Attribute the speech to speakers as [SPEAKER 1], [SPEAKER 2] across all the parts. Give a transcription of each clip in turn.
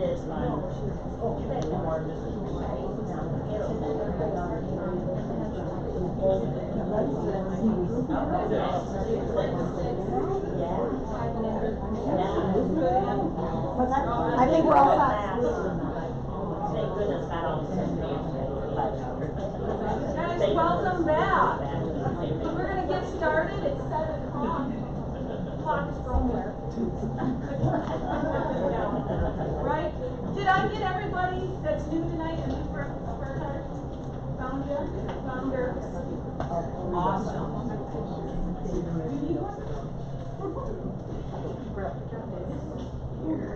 [SPEAKER 1] is fun.
[SPEAKER 2] I think we're all set.
[SPEAKER 1] Thank goodness I don't
[SPEAKER 3] Guys, welcome back. We're going to get started at 7 o'clock. Clock is from there. Right? Did I get everybody that's new tonight a new prayer card? Found her? Awesome. You need one?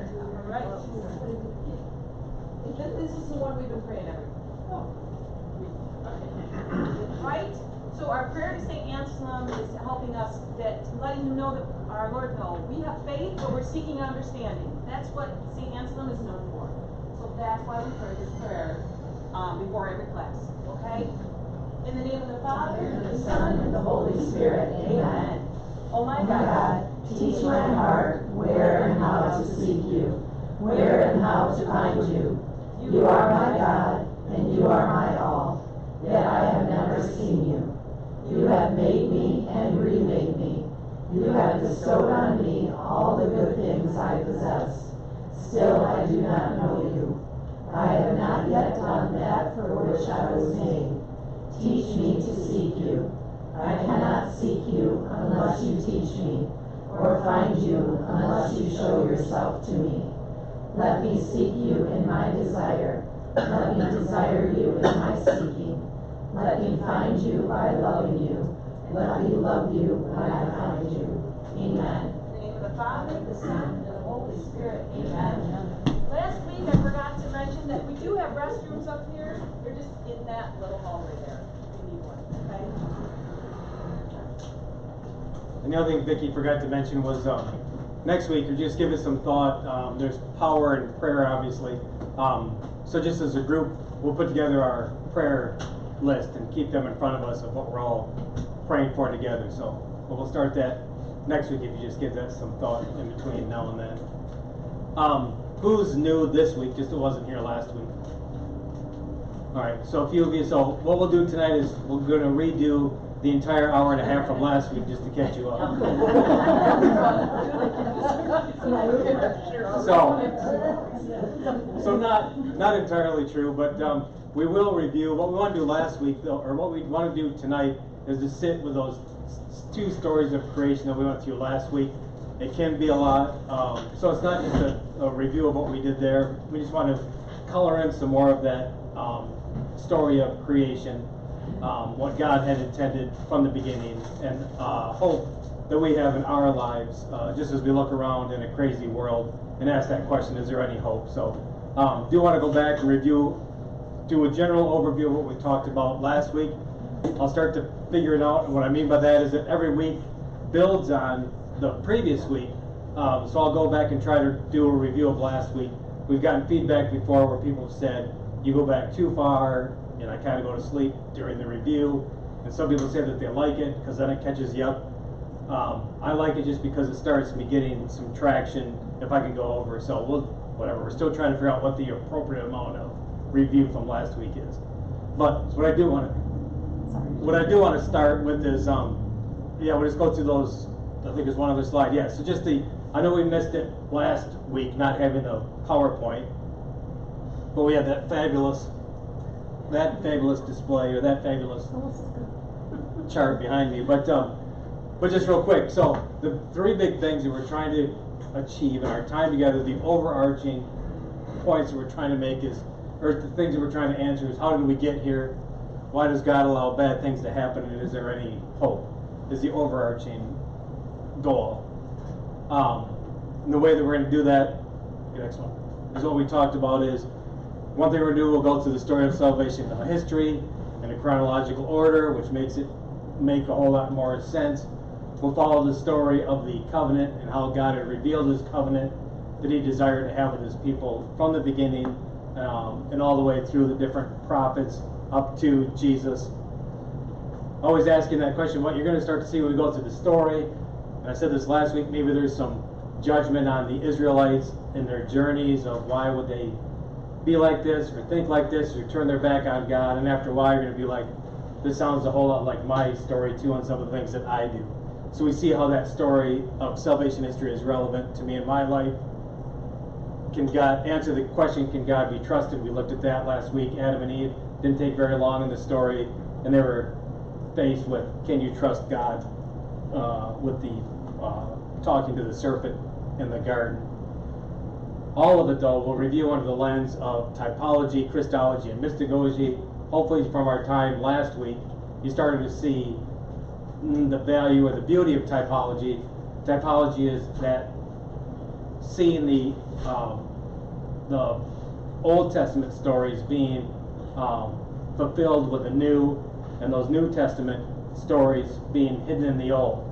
[SPEAKER 3] All right. This is the one we've been praying every. Right? So our prayer to St. Anselm is helping us, letting him know that our Lord knows. We have faith, but we're seeking understanding. That's what St. Anselm is known for. So that's why we pray this prayer before every class. Okay? In the name of the Father, and the Son, and the Holy Spirit. Amen. Oh my God,
[SPEAKER 4] teach my heart where and how to seek you, where and how to find you. You are my God, and you are my all, yet I have never seen you. You have made me and remade me. You have bestowed on me all the good things I possess. Still I do not know you. I have not yet done that for which I was made. Teach me to seek you. I cannot seek you unless you teach me, or find you unless you show yourself to me. Let me seek you in my desire. Let me desire you in my seeking. Let me find you by loving you. Let me love you when I find you. Amen.
[SPEAKER 3] In the name of the Father, the Son, and the Holy Spirit. Amen. Last week I forgot to mention that we do have restrooms up here. They're just in that little hallway there. We need one. Okay?
[SPEAKER 5] And the other thing Vicki forgot to mention was next week, or just give it some thought. There's power in prayer, obviously. So just as a group, we'll put together our prayer list and keep them in front of us of what we're all praying for together. So we'll start that next week if you just give that some thought in between now and then. Who's new this week, just who wasn't here last week? All right, so a few of you. So what we'll do tonight is we're going to redo the entire hour and a half from last week just to catch you up. So not entirely true, but we will review what we want to do last week, though, or what we want to do tonight is to sit with those two stories of creation that we went through last week. It can be a lot, so it's not just a review of what we did there. We just want to color in some more of that story of creation, what God had intended from the beginning, and hope that we have in our lives, just as we look around in a crazy world and ask that question, is there any hope? So do want to go back and review, do a general overview of what we talked about last week. I'll start to figure it out, and what I mean by that is that every week builds on the previous week. So I'll go back and try to do a review of last week. We've gotten feedback before where people have said, you go back too far, and I kind of go to sleep during the review. And some people say that they like it because then it catches you up. I like it just because it starts me getting some traction if I can go over. So whatever, we're still trying to figure out what the appropriate amount of review from last week is. But what I do want to start with is, we'll just go through those. I think there's one other slide. Yeah, so just I know we missed it last week, not having the PowerPoint, but we had that fabulous display, or that fabulous chart behind me. But just real quick, so the three big things that we're trying to achieve in our time together, the overarching points that we're trying to make or the things that we're trying to answer is, how did we get here? Why does God allow bad things to happen? And is there any hope? Is the overarching goal. And the way that we're going to do that, the next one, is what we talked about is, one thing we're going to do, we'll go through the story of salvation in a history, in a chronological order, which makes it make a whole lot more sense. We'll follow the story of the covenant and how God had revealed his covenant that he desired to have with his people from the beginning, and all the way through the different prophets up to Jesus. Always asking that question, what you're going to start to see when we go through the story. And I said this last week, maybe there's some judgment on the Israelites in their journeys of why would they be like this or think like this or turn their back on God, and after a while you're going to be like, this sounds a whole lot like my story too on some of the things that I do. So we see how that story of salvation history is relevant to me in my life. Can God answer the question, can God be trusted? We looked at that last week. Adam and Eve didn't take very long in the story, and they were faced with, can you trust God, with the talking to the serpent in the garden. All of it, though, we'll review under the lens of typology, Christology, and mystagogy. Hopefully from our time last week, you started to see the value or the beauty of typology. Typology is that seeing the Old Testament stories being fulfilled with the New, and those New Testament stories being hidden in the Old.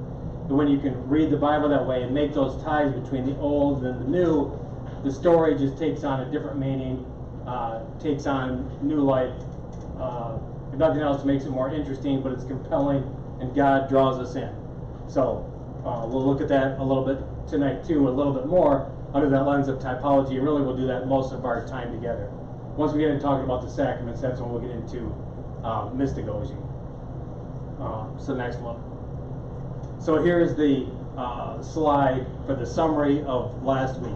[SPEAKER 5] And when you can read the Bible that way and make those ties between the Old and the New, the story just takes on a different meaning, takes on new life. If nothing else, makes it more interesting, but it's compelling, and God draws us in. So we'll look at that a little bit tonight too, a little bit more under that lens of typology, and really we'll do that most of our time together. Once we get into talking about the sacraments, that's when we'll get into mystagogy. So next one. So here's the slide for the summary of last week.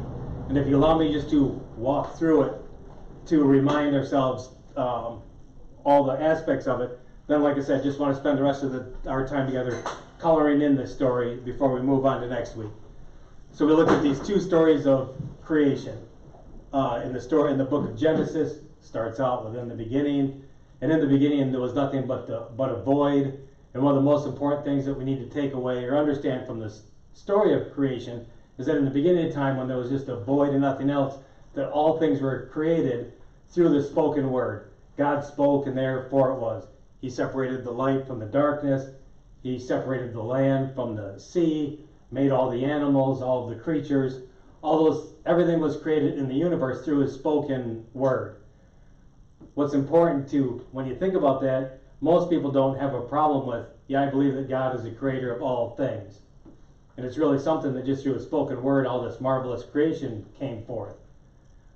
[SPEAKER 5] And if you allow me just to walk through it to remind ourselves all the aspects of it, then like I said, just want to spend the rest of our time together coloring in this story before we move on to next week. So we look at these two stories of creation. In the book of Genesis, starts out within the beginning, and in the beginning there was nothing but a void. And one of the most important things that we need to take away or understand from this story of creation is that in the beginning of time, when there was just a void and nothing else, that all things were created through the spoken word. God spoke, and therefore it was. He separated the light from the darkness. He separated the land from the sea, made all the animals, all of the creatures, everything was created in the universe through his spoken word. What's important when you think about that, most people don't have a problem with, I believe that God is the creator of all things. And it's really something that just through a spoken word, all this marvelous creation came forth.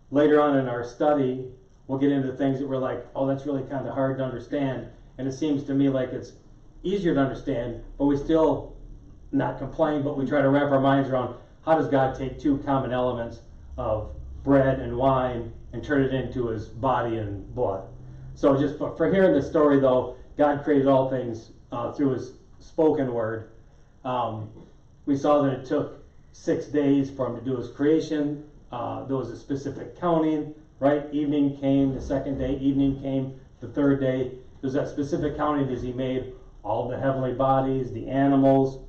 [SPEAKER 5] Later on in our study, we'll get into things that we're like, oh, that's really kind of hard to understand. And it seems to me like it's easier to understand, but we still not complain, but we try to wrap our minds around, how does God take two common elements of bread and wine and turn it into his body and blood? So just for here in the story, though, God created all things through his spoken word. We saw that it took 6 days for him to do his creation. There was a specific counting, right? Evening came the second day, evening came the third day. There's that specific counting as he made all the heavenly bodies, the animals.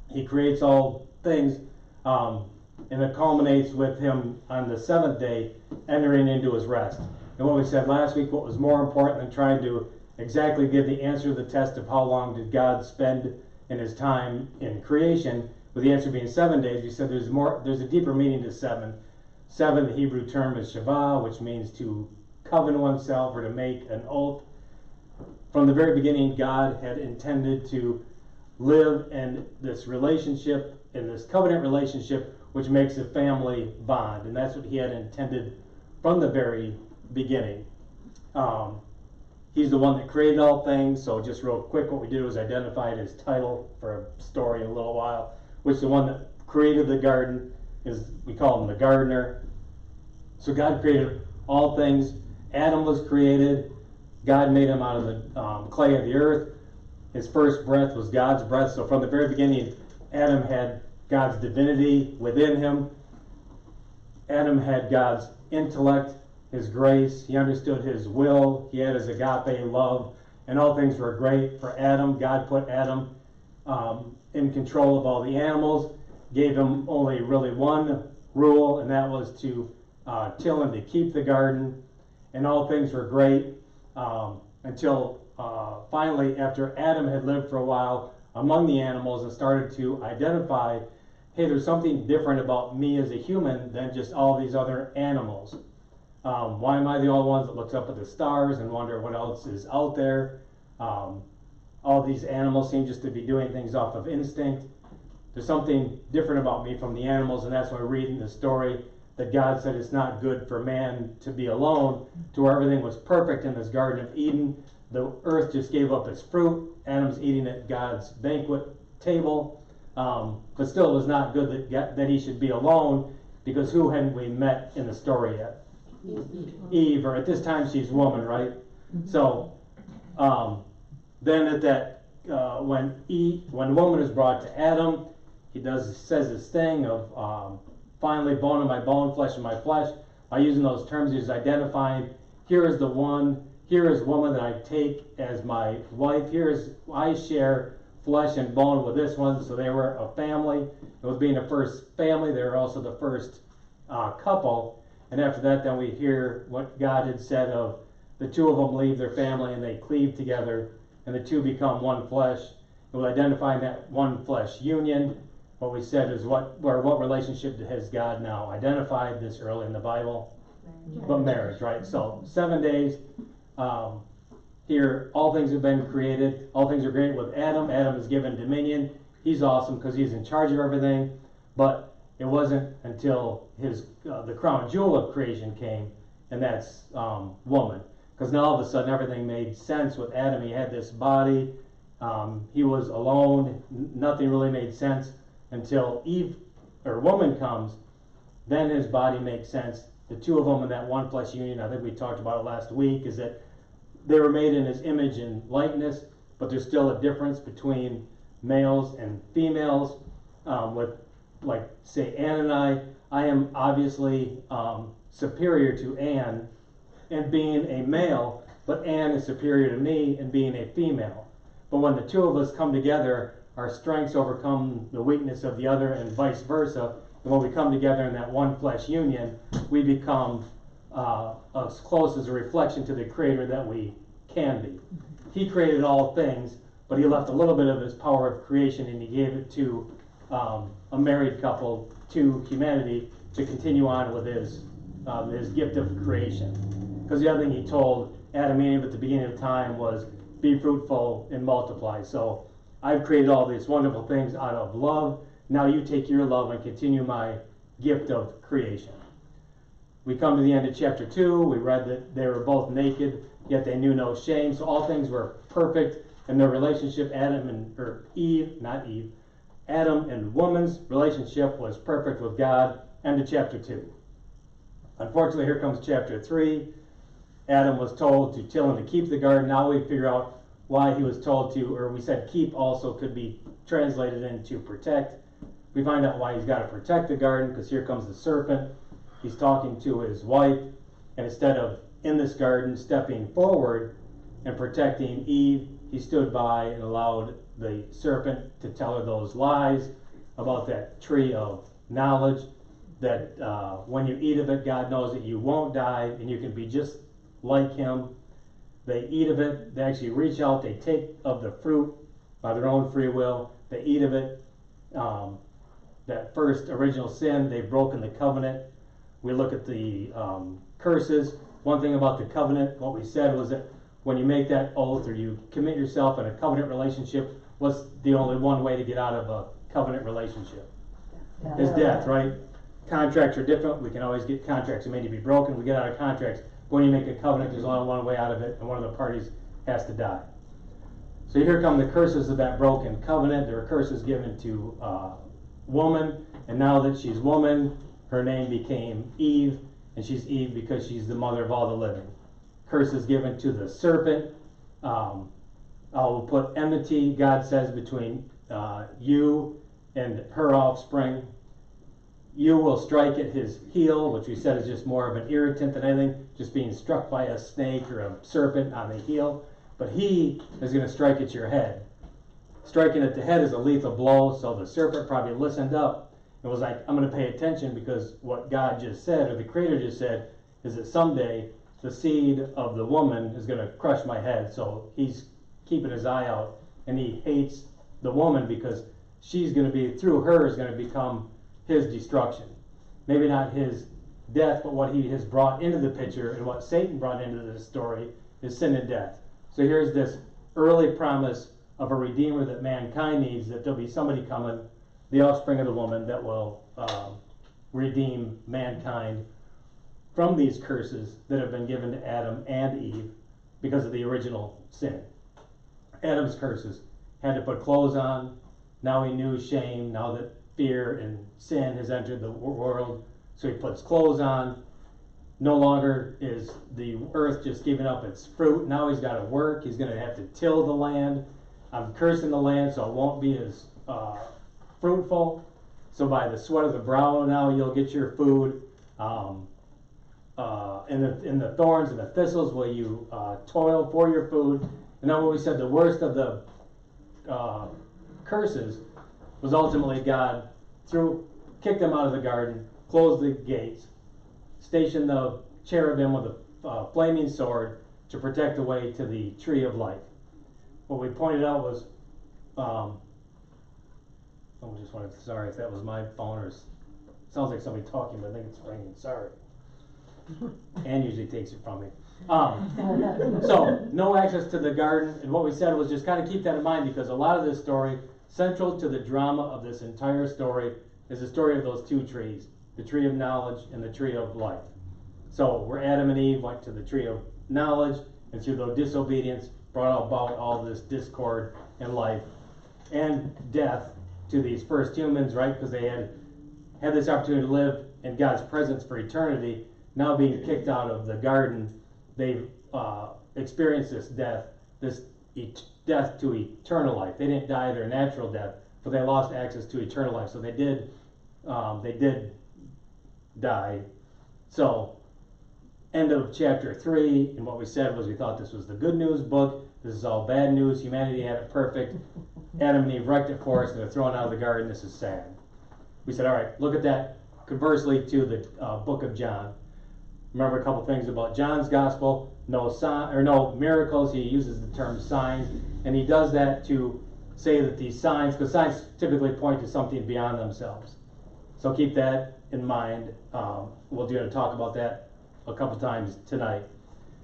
[SPEAKER 5] He creates all things, and it culminates with him on the seventh day entering into his rest. And what we said last week, what was more important than trying to exactly give the answer to the test of how long did God spend in his time in creation, with the answer being 7 days, we said there's a deeper meaning to seven. Seven, the Hebrew term is Shavah, which means to covenant oneself or to make an oath. From the very beginning, God had intended to live in this relationship, in this covenant relationship, which makes a family bond. And that's what he had intended from the very beginning. He's the one that created all things. So just real quick, what we did was identify his title for a story in a little while, which the one that created the garden is, we call him the gardener. So God created all things. Adam was created. God made him out of the clay of the earth. His first breath was God's breath. So from the very beginning, Adam had God's divinity within him. Adam had God's intellect, his grace. He understood his will. He had his agape love. And all things were great for Adam. God put Adam in control of all the animals, gave him only really one rule, and that was to till and to keep the garden. And all things were great until finally, after Adam had lived for a while among the animals and started to identify, hey, there's something different about me as a human than just all these other animals. Why am I the only one that looks up at the stars and wonder what else is out there? All these animals seem just to be doing things off of instinct. there's something different about me from the animals, and that's why we're reading the story that God said it's not good for man to be alone, to where everything was perfect in this Garden of Eden. The earth just gave up its fruit. Adam's eating at God's banquet table, but still it was not good that he should be alone, because who hadn't we met in the story yet? Eve, or at this time she's woman, right? So then at that when woman is brought to Adam, he says this thing of finally bone of my bone, flesh of my flesh. By using those terms, he's identifying, here is woman that I take as my wife. I share flesh and bone with this one. So they were a family. It was being the first family. They were also the first couple. And after that, then we hear what God had said of the two of them leave their family and they cleave together, and the two become one flesh. And we're identifying that one flesh union. What we said is what relationship has God now identified this early in the Bible? But marriage, right? So 7 days. Here, all things have been created. All things are created with Adam. Adam is given dominion. He's awesome because he's in charge of everything. But it wasn't until the crown jewel of creation came, and that's woman. Because now all of a sudden everything made sense with Adam. He had this body. He was alone. Nothing really made sense until woman comes. Then his body makes sense. The two of them in that one flesh union, I think we talked about it last week, is that they were made in his image and likeness, but there's still a difference between males and females. With, like, say, Ann and I am obviously superior to Ann in being a male, but Ann is superior to me in being a female. But when the two of us come together, our strengths overcome the weakness of the other, and vice versa. And when we come together in that one flesh union, we become as close as a reflection to the Creator that we can be. He created all things, but he left a little bit of his power of creation, and he gave it to a married couple, to humanity, to continue on with his gift of creation. Because the other thing he told Adam and Eve at the beginning of time was, be fruitful and multiply. So I've created all these wonderful things out of love. Now you take your love and continue my gift of creation. We come to the end of chapter 2. We read that they were both naked, yet they knew no shame. So all things were perfect in their relationship. Adam and woman's relationship was perfect with God. End of chapter 2. Unfortunately, here comes chapter 3. Adam was told to till and to keep the garden. Now we figure out why he was told to, or we said keep also could be translated into protect. We find out why he's got to protect the garden, because here comes the serpent. He's talking to his wife, and instead of in this garden stepping forward and protecting Eve, he stood by and allowed the serpent to tell her those lies about that tree of knowledge, that when you eat of it, God knows that you won't die and you can be just like him. They eat of it. They actually reach out. They take of the fruit by their own free will. They eat of it. That first original sin, they've broken the covenant. We look at the curses. One thing about the covenant, what we said was that when you make that oath or you commit yourself in a covenant relationship, what's the only one way to get out of a covenant relationship? Is death, right? Contracts are different. We can always get contracts that may need to be broken. We get out of contracts. When you make a covenant, there's only one way out of it, and one of the parties has to die. So here come the curses of that broken covenant. There are curses given to woman, and now that she's woman, her name became Eve, and she's Eve because she's the mother of all the living. Curses given to the serpent. I'll put enmity, God says, between you and her offspring. You will strike at his heel, which we said is just more of an irritant than anything, just being struck by a snake or a serpent on the heel. But he is going to strike at your head. Striking at the head is a lethal blow, so the serpent probably listened up and was like, I'm going to pay attention, because what God just said, or the Creator just said, is that someday the seed of the woman is going to crush my head. So he's keeping his eye out, and he hates the woman because she's going to be, through her, is going to become his destruction. Maybe not his death, but what he has brought into the picture, and what Satan brought into this story is sin and death. So here's this early promise of a redeemer that mankind needs, that there'll be somebody coming the offspring of the woman that will redeem mankind from these curses that have been given to Adam and Eve because of the original sin. Adam's curses had to put clothes on. Now he knew shame, now that fear and sin has entered the world, so he puts clothes on. No longer is the earth just giving up its fruit. Now he's got to work. He's going to have to till the land. I'm cursing the land so it won't be as fruitful. So by the sweat of the brow now you'll get your food. In the thorns and the thistles will you toil for your food. And then what we said, the worst of the curses was ultimately God kicked them out of the garden, closed the gates, stationed the cherubim with a flaming sword to protect the way to the tree of life. What we pointed out was, sorry if that was my phone or sounds like somebody talking, but I think it's ringing. Sorry. Ann usually takes it from me. So no access to the garden, and what we said was just kind of keep that in mind, because a lot of this story, central to the drama of this entire story, is the story of those two trees, the tree of knowledge and the tree of life. So where Adam and Eve went to the tree of knowledge, and through their disobedience brought about all this discord in life and death to these first humans, right? Because they had this opportunity to live in God's presence for eternity. Now being kicked out of the garden, they've experienced this death to eternal life. They didn't die their natural death, but they lost access to eternal life. So they did die. So end of chapter 3, and what we said was we thought this was the good news book. This is all bad news. Humanity had it perfect. Adam and Eve wrecked it for us, and they're thrown out of the garden. This is sad. We said, all right, look at that conversely to the book of John. Remember a couple things about John's gospel. No miracles. He uses the term signs, and he does that to say that these signs, because signs typically point to something beyond themselves. So keep that in mind. We'll do talk about that a couple times tonight.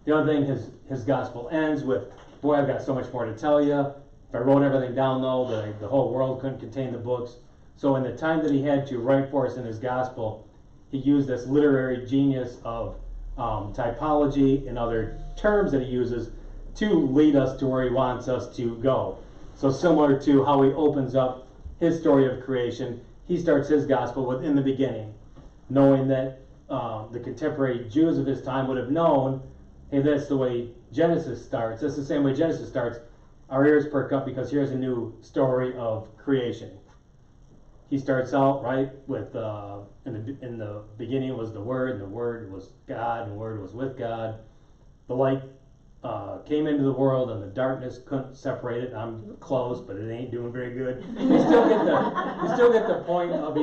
[SPEAKER 5] The other thing, his gospel ends with, boy, I've got so much more to tell you. If I wrote everything down, though, the whole world couldn't contain the books. So in the time that he had to write for us in his gospel, he used this literary genius of typology and other terms that he uses to lead us to where he wants us to go. So similar to how he opens up his story of creation, he starts his gospel with in the beginning, knowing that the contemporary Jews of his time would have known, hey, that's the way Genesis starts. That's the same way Genesis starts. Our ears perk up because here's a new story of creation. He starts out, right, with in the beginning was the Word, and the Word was God, and the Word was with God. The light came into the world, and the darkness couldn't separate it. I'm close, but it ain't doing very good. You still get the point of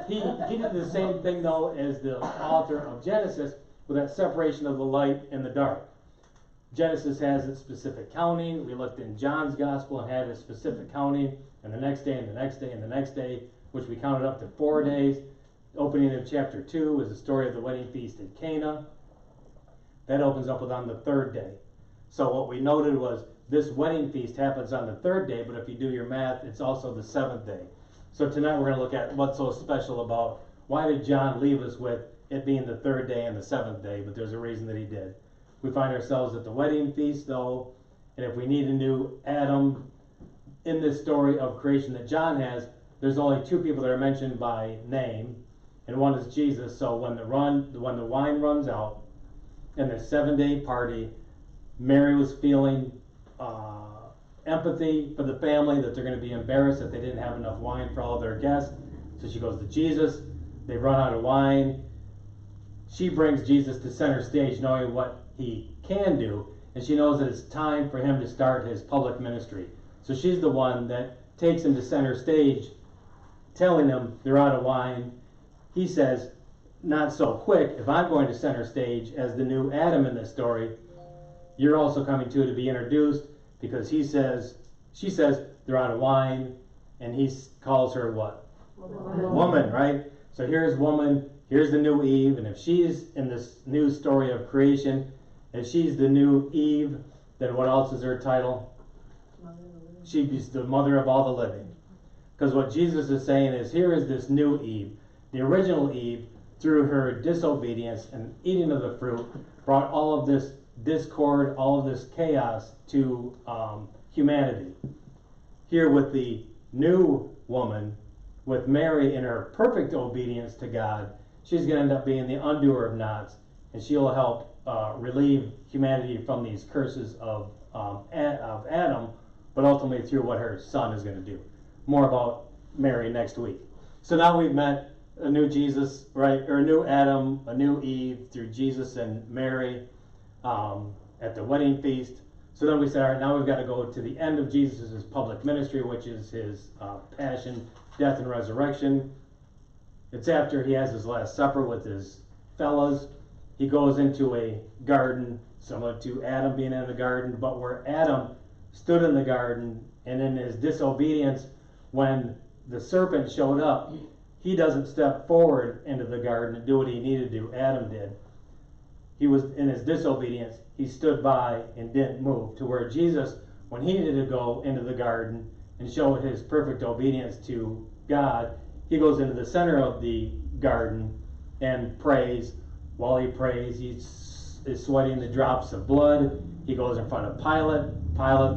[SPEAKER 5] he did the same thing though as the author of Genesis with that separation of the light and the dark. Genesis has its specific counting. We looked in John's gospel and had a specific counting, and the next day, and the next day, and the next day, which we counted up to 4 days. The opening of chapter 2 is the story of the wedding feast in Cana. That opens up with on the 3rd day. So what we noted was this wedding feast happens on the 3rd day, but if you do your math, it's also the 7th day. So tonight we're going to look at what's so special about why did John leave us with it being the 3rd day and the 7th day, but there's a reason that he did. We find ourselves at the wedding feast though, and if we need a new Adam in this story of creation that John has, there's only 2 people that are mentioned by name, and one is Jesus. So when the wine runs out in the 7-day party, Mary was feeling empathy for the family, that they're going to be embarrassed that they didn't have enough wine for all of their guests. So she goes to Jesus. They run out of wine. She brings Jesus to center stage, knowing what he can do, and she knows that it's time for him to start his public ministry. So she's the one that takes him to center stage, telling him they're out of wine. He says, not so quick. If I'm going to center stage as the new Adam in this story, you're also coming to be introduced, because she says they're out of wine, and he calls her what? Woman, right? So here's woman, here's the new Eve, and if she's in this new story of creation, if she's the new Eve, then what else is her title? She's the mother of all the living. Because what Jesus is saying is, here is this new Eve. The original Eve, through her disobedience and eating of the fruit, brought all of this discord, all of this chaos to humanity. Here with the new woman, with Mary in her perfect obedience to God, she's going to end up being the undoer of knots, and she'll help relieve humanity from these curses of Adam, but ultimately through what her son is going to do. More about Mary next week. So now we've met a new Jesus, right, or a new Adam, a new Eve through Jesus and Mary at the wedding feast. So then we said, all right, now we've got to go to the end of Jesus' public ministry, which is his passion, death, and resurrection. It's after he has his Last Supper with his fellows. He goes into a garden, similar to Adam being in the garden, but where Adam stood in the garden, and in his disobedience, when the serpent showed up, he doesn't step forward into the garden and do what he needed to do. Adam did. He was in his disobedience. He stood by and didn't move. To where Jesus, when he needed to go into the garden and show his perfect obedience to God, he goes into the center of the garden and prays. While he prays, he is sweating the drops of blood. He goes in front of Pilate.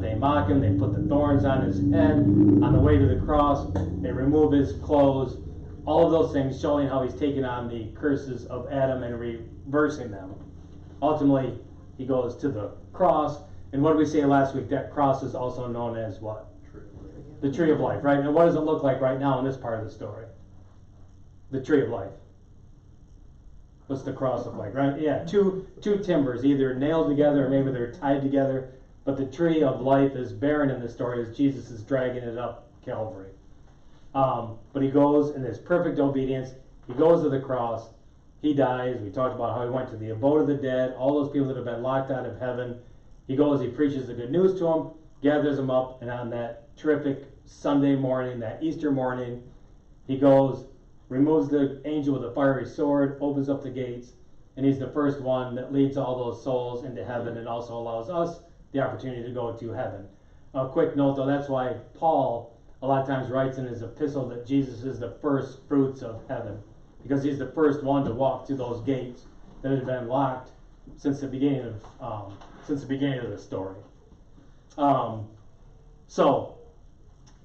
[SPEAKER 5] They mock him. They put the thorns on his head. On the way to the cross, they remove his clothes. All of those things showing how he's taken on the curses of Adam and reversing them. Ultimately, he goes to the cross. And what did we say last week? That cross is also known as what? The tree of life, right? And what does it look like right now in this part of the story? The tree of life. What's the cross look like, right? Yeah, two timbers, either nailed together or maybe they're tied together. But the tree of life is barren in the story as Jesus is dragging it up Calvary. But he goes in his perfect obedience. He goes to the cross. He dies. We talked about how he went to the abode of the dead. All those people that have been locked out of heaven. He goes, he preaches the good news to them, gathers them up, and on that terrific Sunday morning, that Easter morning, he goes, removes the angel with a fiery sword, opens up the gates, and he's the first one that leads all those souls into heaven and also allows us the opportunity to go to heaven. A quick note though, that's why Paul a lot of times writes in his epistle that Jesus is the first fruits of heaven, because he's the first one to walk through those gates that had been locked since the beginning of the story. So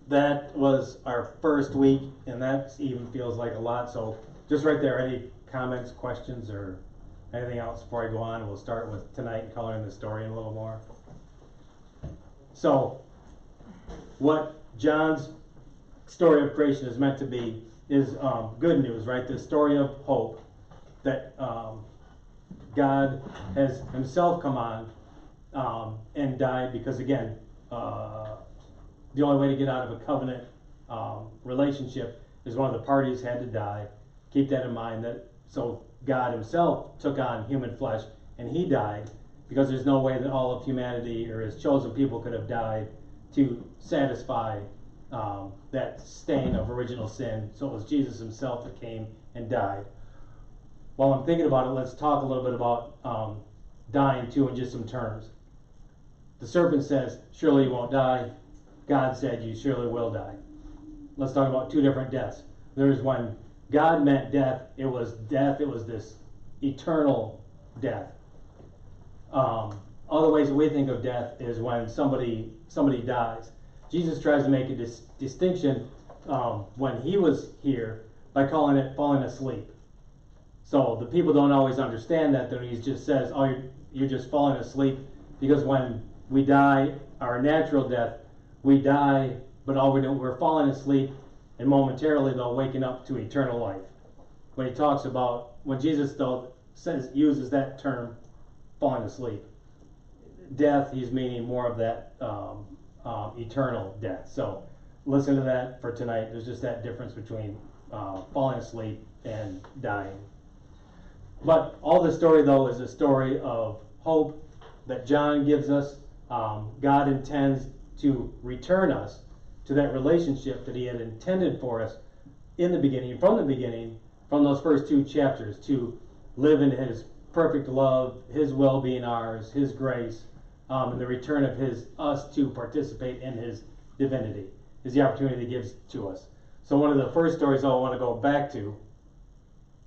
[SPEAKER 5] that was our first week, and that even feels like a lot. So just right there, any comments, questions, or anything else before I go on? We'll start with tonight and coloring the story in a little more. So what John's story of creation is meant to be is good news, right? The story of hope that God has himself come on and died because, again, the only way to get out of a covenant relationship is one of the parties had to die. Keep that in mind. So God himself took on human flesh and he died because there's no way that all of humanity or his chosen people could have died to satisfy that stain of original sin. So it was Jesus himself that came and died. While I'm thinking about it, let's talk a little bit about dying too in just some terms. The serpent says, surely you won't die. God said, you surely will die. Let's talk about two different deaths. There's when God meant death, it was this eternal death. Other ways that we think of death is when somebody dies. Jesus tries to make a distinction when he was here by calling it falling asleep. So the people don't always understand that. Then he just says, oh, you're just falling asleep, because when we die, our natural death, we die, but all we're doing, we're falling asleep, and momentarily though waking up to eternal life. When he talks about, when Jesus though uses that term, falling asleep, death, he's meaning more of that eternal death. So listen to that for tonight. There's just that difference between falling asleep and dying. But all the story though is a story of hope that John gives us. God intends to return us to that relationship that he had intended for us in the beginning, from those first two chapters, to live in his perfect love, his will being ours, his grace, and the return of us to participate in his divinity. is the opportunity he gives to us. So one of the first stories I want to go back to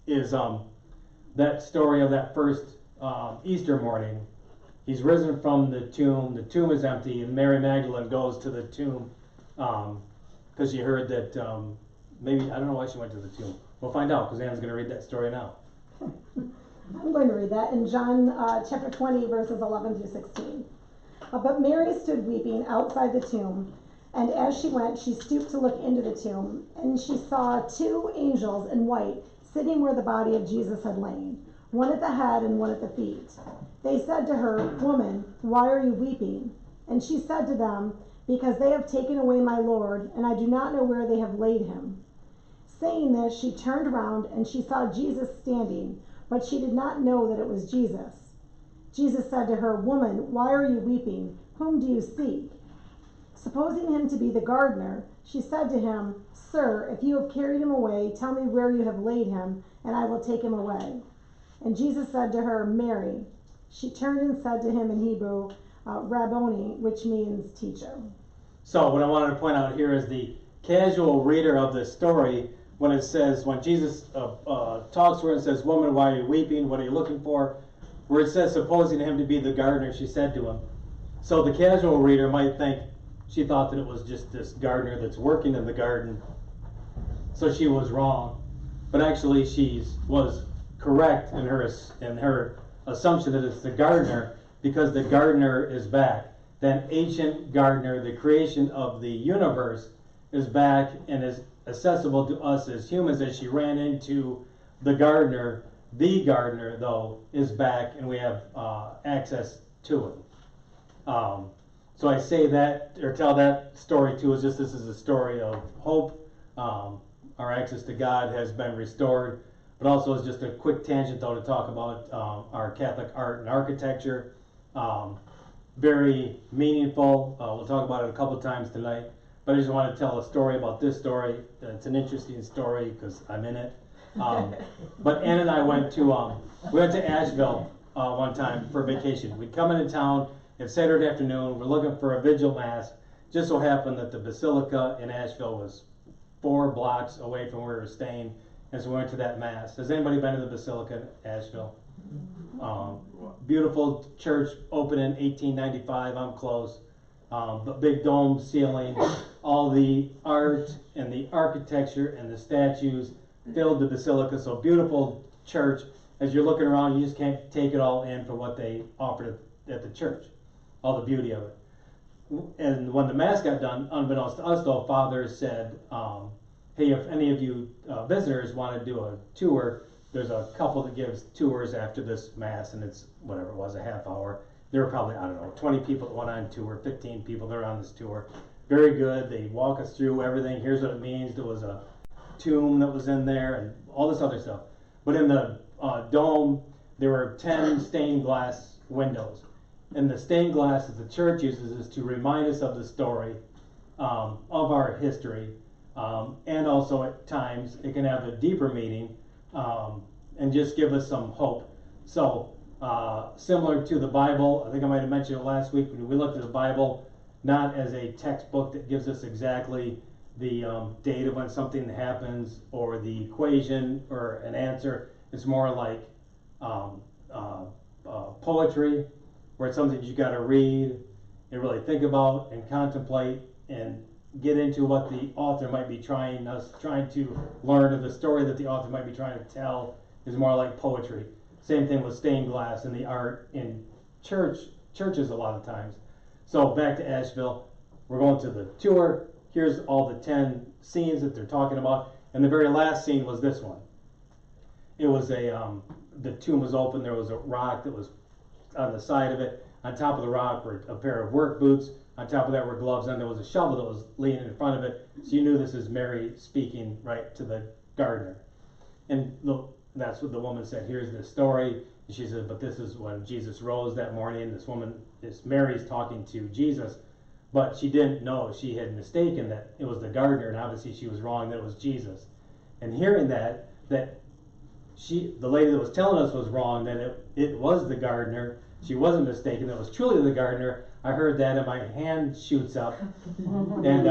[SPEAKER 5] is that story of that first Easter morning. He's risen from the tomb is empty, and Mary Magdalene goes to the tomb because she heard that maybe, I don't know why she went to the tomb. We'll find out because Anne's going to read that story now.
[SPEAKER 2] I'm going to read that in John chapter 20, verses 11 through 16. But Mary stood weeping outside the tomb, and as she went, she stooped to look into the tomb, and she saw two angels in white sitting where the body of Jesus had lain, one at the head and one at the feet. They said to her, "Woman, why are you weeping?" And she said to them, "Because they have taken away my Lord, and I do not know where they have laid him." Saying this, she turned around, and she saw Jesus standing, but she did not know that it was Jesus. Jesus said to her, "Woman, why are you weeping? Whom do you seek?" Supposing him to be the gardener, she said to him, "Sir, if you have carried him away, tell me where you have laid him, and I will take him away." And Jesus said to her, "Mary." She turned and said to him in Hebrew, "Rabboni," which means teacher.
[SPEAKER 5] So what I wanted to point out here is the casual reader of this story, when it says, when Jesus talks to her and says, "Woman, why are you weeping? What are you looking for?" Where it says, supposing him to be the gardener, she said to him. So the casual reader might think she thought that it was just this gardener that's working in the garden. So she was wrong. But actually she was correct in her assumption that it's the gardener, because the gardener is back. That ancient gardener, the creation of the universe, is back and is accessible to us as humans. As she ran into the gardener, though, is back, and we have access to it. So I say that, or tell that story too, is just this is a story of hope. Our access to God has been restored. But also it's just a quick tangent though to talk about our Catholic art and architecture. Very meaningful. We'll talk about it a couple times tonight. But I just want to tell a story about this story. It's an interesting story because I'm in it. But Ann and I went to Asheville one time for vacation. We'd come into town. It's Saturday afternoon. We're looking for a vigil mass. Just so happened that the Basilica in Asheville was 4 blocks away from where we were staying. And so we went to that mass. Has anybody been to the Basilica in Asheville? Beautiful church, opened in 1895. I'm close. But big dome ceiling, all the art and the architecture and the statues filled the Basilica. So beautiful church. As you're looking around, you just can't take it all in for what they offered at the church. All the beauty of it. And when the mass got done, unbeknownst to us though, Father said, hey, if any of you visitors want to do a tour, there's a couple that gives tours after this mass, and it's whatever it was, a half hour. There were probably, I don't know, 20 people that went on tour, 15 people that are on this tour. Very good. They walk us through everything. Here's what it means. There was a tomb that was in there and all this other stuff. But in the dome, there were 10 stained glass windows. And the stained glass that the church uses is to remind us of the story of our history. And also at times it can have a deeper meaning and just give us some hope. So similar to the Bible, I think I might have mentioned it last week, when we looked at the Bible not as a textbook that gives us exactly the date of when something happens or the equation or an answer. It's more like poetry, where it's something you got to read and really think about and contemplate and get into what the author might be trying to learn, or the story that the author might be trying to tell is more like poetry. Same thing with stained glass and the art in churches a lot of times. So back to Asheville, we're going to the tour. Here's all the 10 scenes that they're talking about, and the very last scene was this one. It was the tomb was open. There was a rock that was on the side of it. On top of the rock were a pair of work boots. On top of that were gloves, and there was a shovel that was leaning in front of it. So you knew this is Mary speaking right to the gardener. And that's what the woman said. Here's the story. And she said, but this is when Jesus rose that morning. This Mary's talking to Jesus, but she didn't know. She had mistaken that it was the gardener, and obviously she was wrong that it was Jesus. And hearing that the lady that was telling us was wrong, that it was the gardener. She wasn't mistaken, it was truly the gardener. I heard that and my hand shoots up. And,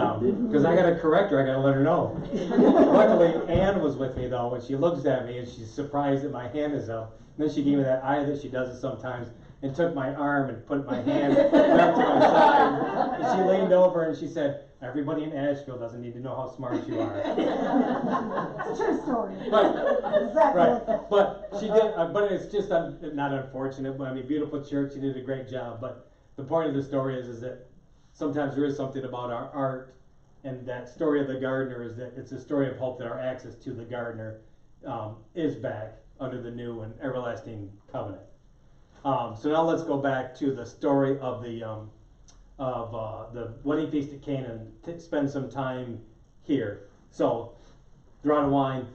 [SPEAKER 5] cause I gotta correct her, I gotta let her know. Luckily, Ann was with me though, and she looks at me and she's surprised that my hand is up. And then she gave me that eye that she does it sometimes, and took my arm and put my hand up to my side. And she leaned over and she said, everybody in Asheville doesn't need to know how smart you are.
[SPEAKER 2] It's a true story.
[SPEAKER 5] But,
[SPEAKER 2] Exactly.
[SPEAKER 5] right, but she did, but it's just not unfortunate, but I mean, beautiful church, she did a great job. But the point of the story is that sometimes there is something about our art, and that story of the gardener is that it's a story of hope that our access to the gardener is back under the new and everlasting covenant. So now let's go back to the story of the wedding feast at Canaan. Spend some time here. So they're out of wine.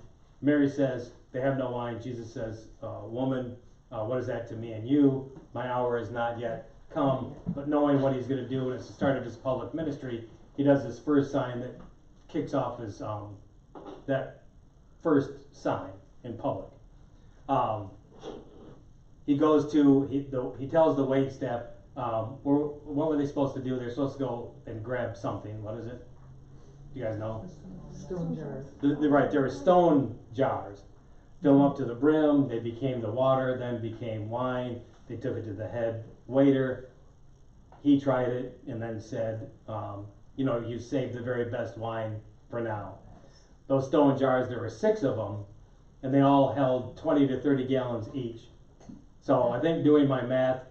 [SPEAKER 5] Mary says they have no wine. Jesus says, woman, what is that to me and you? My hour is not yet come. But knowing what he's going to do, and it's the start of his public ministry, he does this first sign that kicks off his that first sign in public. He goes to he tells the wait staff, what were they supposed to do? They're supposed to go and grab something. What is it? Do you guys know?
[SPEAKER 4] Stone jars.
[SPEAKER 5] Right, there were stone jars. Fill them up to the brim. They became the water, then became wine. They took it to the head waiter. He tried it and then said, you saved the very best wine for now. Those stone jars, there were 6 of them, and they all held 20 to 30 gallons each. So I think, doing my math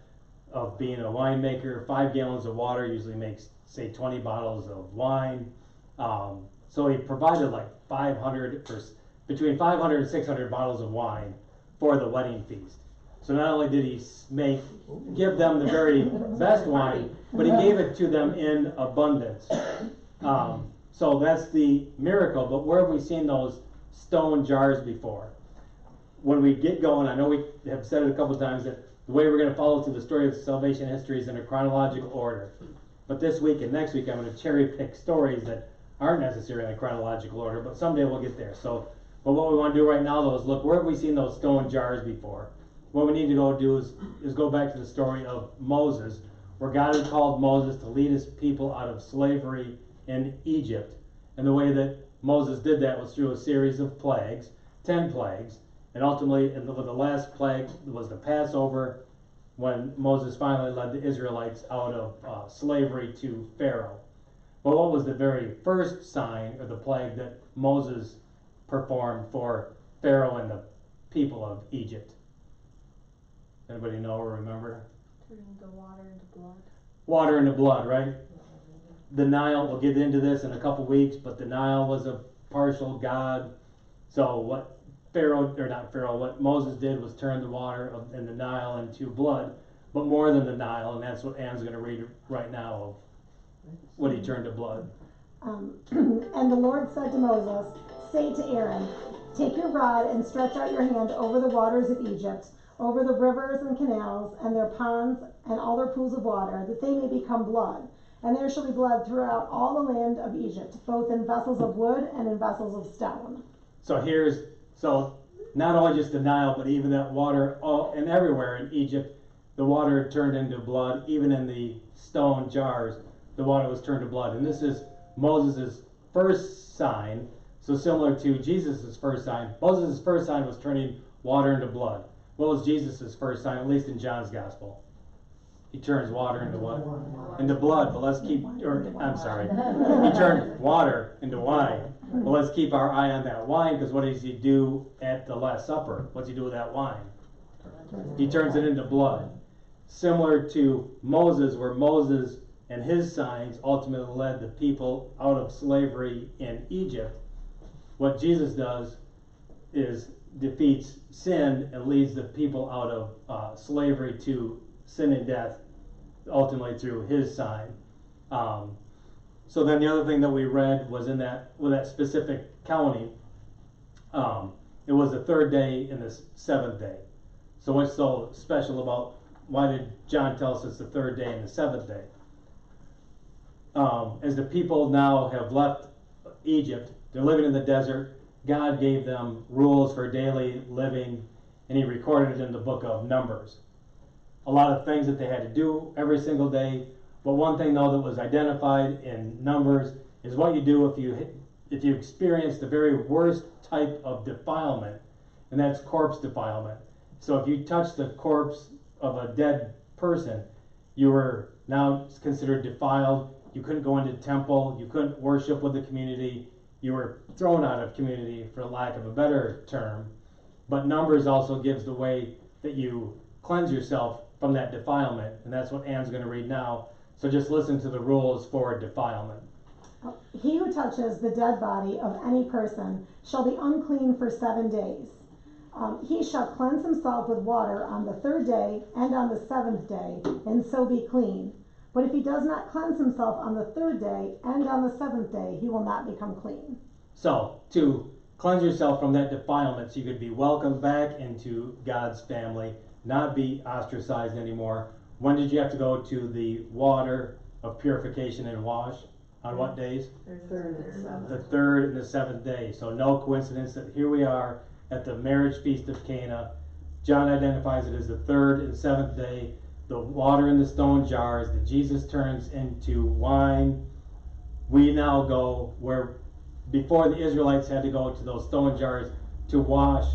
[SPEAKER 5] of being a winemaker, 5 gallons of water usually makes, say, 20 bottles of wine. So he provided like between 500 and 600 bottles of wine for the wedding feast. So not only did he give them the very best wine, but he gave it to them in abundance. So that's the miracle. But where have we seen those stone jars before? When we get going, I know we have said it a couple of times that the way we're going to follow through the story of salvation history is in a chronological order. But this week and next week, I'm going to cherry pick stories that aren't necessarily in a chronological order, but someday we'll get there. But what we want to do right now, though, is look, where have we seen those stone jars before? What we need to go do is go back to the story of Moses, where God had called Moses to lead his people out of slavery in Egypt. And the way that Moses did that was through a series of plagues, 10 plagues. And ultimately, the last plague was the Passover, when Moses finally led the Israelites out of slavery to Pharaoh. But what was the very first sign, or the plague, that Moses performed for Pharaoh and the people of Egypt? Anybody know or remember?
[SPEAKER 6] Turning the water into blood.
[SPEAKER 5] Water into blood, right? The Nile, we'll get into this in a couple weeks, but the Nile was a partial god. So what what Moses did was turn the water in the Nile into blood, but more than the Nile, and that's what Ann's going to read right now of what he turned to blood.
[SPEAKER 2] And the Lord said to Moses, say to Aaron, take your rod and stretch out your hand over the waters of Egypt, over the rivers and canals and their ponds and all their pools of water, that they may become blood. And there shall be blood throughout all the land of Egypt, both in vessels of wood and in vessels of stone.
[SPEAKER 5] So not only just the Nile, but even that water, and everywhere in Egypt, the water turned into blood. Even in the stone jars, the water was turned to blood. And this is Moses' first sign. So similar to Jesus' first sign. Moses' first sign was turning water into blood. What was Jesus' first sign, at least in John's gospel? He turns water into what? Into blood. But he turned water into wine. Well, let's keep our eye on that wine, because what does he do at the Last Supper? What's he do with that wine? He turns it into blood. Similar to Moses, where Moses and his signs ultimately led the people out of slavery in Egypt, what Jesus does is defeats sin and leads the people out of slavery to sin and death, ultimately through his sign. So then the other thing that we read was with that specific county, it was the 3rd day and the 7th day. So what's so special about, why did John tell us it's the 3rd day and the 7th day? As the people now have left Egypt, they're living in the desert, God gave them rules for daily living, and he recorded it in the book of Numbers. A lot of things that they had to do every single day, but one thing though that was identified in Numbers is what you do if you experience the very worst type of defilement, and that's corpse defilement. So if you touch the corpse of a dead person, you were now considered defiled. You couldn't go into the temple. You couldn't worship with the community. You were thrown out of community, for lack of a better term. But Numbers also gives the way that you cleanse yourself from that defilement, and that's what Anne's going to read now. So just listen to the rules for defilement.
[SPEAKER 2] He who touches the dead body of any person shall be unclean for 7 days. He shall cleanse himself with water on the 3rd day and on the 7th day, and so be clean. But if he does not cleanse himself on the 3rd day and on the 7th day, he will not become clean.
[SPEAKER 5] So, to cleanse yourself from that defilement so you could be welcomed back into God's family, not be ostracized anymore. When did you have to go to the water of purification and wash? On what days?
[SPEAKER 4] Third and seventh.
[SPEAKER 5] The 3rd and the 7th day. So no coincidence that here we are at the marriage feast of Cana. John identifies it as the 3rd and 7th day. The water in the stone jars that Jesus turns into wine. We now go where before the Israelites had to go to those stone jars to wash,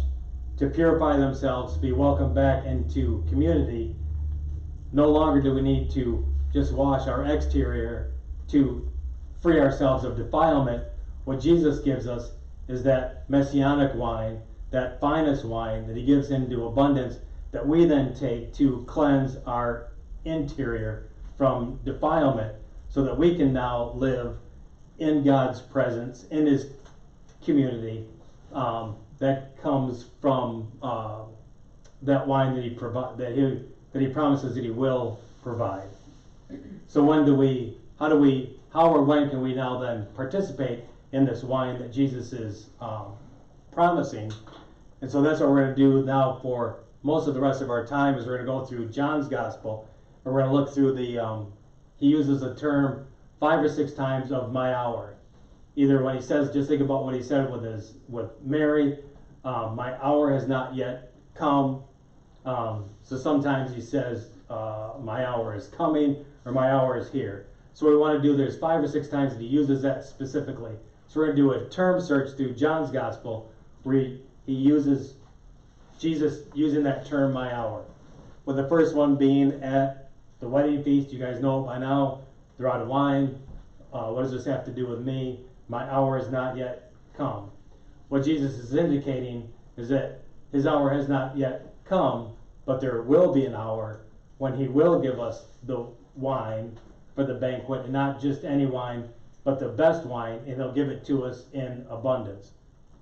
[SPEAKER 5] to purify themselves, to be welcomed back into community. No longer do we need to just wash our exterior to free ourselves of defilement. What Jesus gives us is that messianic wine, that finest wine that he gives into abundance, that we then take to cleanse our interior from defilement, so that we can now live in God's presence, in his community, that comes from that wine that he promises that he will provide. So when can we now then participate in this wine that Jesus is promising? And so that's what we're going to do now for most of the rest of our time, is we're going to go through John's gospel, and we're going to look through he uses the term 5 or 6 times of my hour. Either when he says, just think about what he said with Mary, my hour has not yet come. So sometimes he says, my hour is coming, or my hour is here. So what we want to do, there's 5 or 6 times that he uses that specifically. So we're going to do a term search through John's gospel, where he uses Jesus using that term, my hour. With the first one being at the wedding feast. You guys know it by now. They're out of wine. What does this have to do with me? My hour has not yet come. What Jesus is indicating is that his hour has not yet come, but there will be an hour when he will give us the wine for the banquet, and not just any wine, but the best wine, and he'll give it to us in abundance.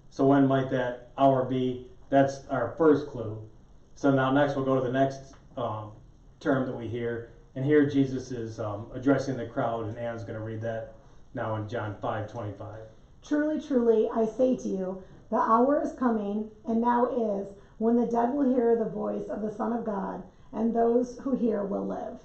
[SPEAKER 5] So when might that hour be? That's our first clue. So now next we'll go to the next term that we hear, and here Jesus is addressing the crowd, and Anne's going to read that now in John 5:25.
[SPEAKER 2] Truly, truly, I say to you, the hour is coming, and now is, when the dead will hear the voice of the Son of God, and those who hear will live.